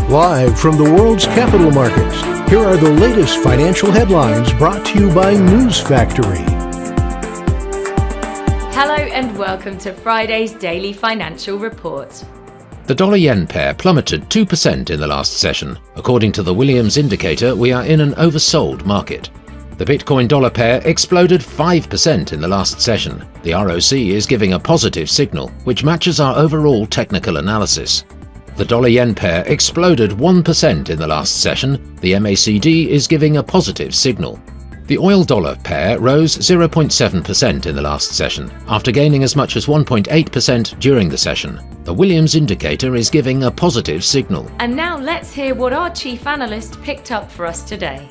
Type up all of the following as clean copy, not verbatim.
Live from the world's capital markets, here are the latest financial headlines brought to you by News Factory. Hello and welcome to Friday's Daily Financial Report. The dollar-yen pair plummeted 2% in the last session. According to the Williams indicator, we are in an oversold market. The Bitcoin-dollar pair exploded 5% in the last session. The ROC is giving a positive signal, which matches our overall technical analysis. The dollar-yen pair exploded 1% in the last session. The MACD is giving a positive signal. The oil-dollar pair rose 0.7% in the last session, after gaining as much as 1.8% during the session. The Williams indicator is giving a positive signal. And now let's hear what our chief analyst picked up for us today.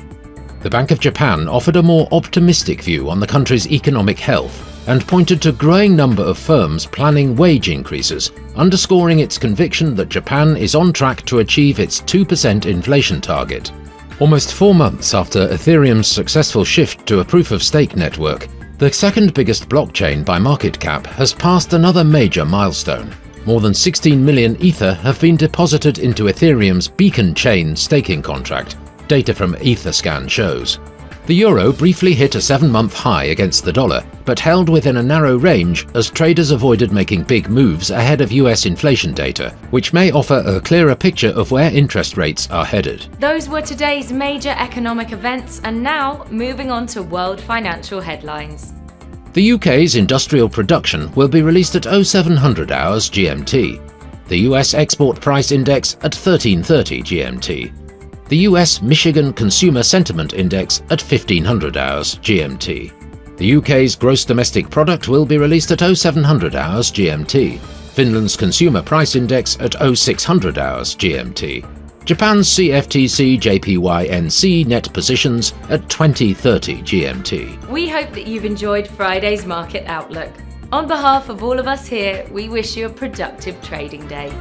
The Bank of Japan offered a more optimistic view on the country's economic health and pointed to a growing number of firms planning wage increases, underscoring its conviction that Japan is on track to achieve its 2% inflation target. Almost 4 months after Ethereum's successful shift to a proof-of-stake network, the second biggest blockchain by market cap has passed another major milestone. More than 16 million Ether have been deposited into Ethereum's Beacon Chain staking contract, data from Etherscan shows. The euro briefly hit a 7-month high against the dollar, but held within a narrow range as traders avoided making big moves ahead of US inflation data, which may offer a clearer picture of where interest rates are headed. Those were today's major economic events, and now moving on to world financial headlines. The UK's industrial production will be released at 0700 hours GMT. The US Export Price Index at 1330 GMT. The US Michigan Consumer Sentiment Index at 1500 hours GMT. The UK's Gross Domestic Product will be released at 0700 hours GMT. Finland's Consumer Price Index at 0600 hours GMT. Japan's CFTC JPY-NC net positions at 2030 GMT. We hope that you've enjoyed Friday's Market Outlook. On behalf of all of us here, we wish you a productive trading day.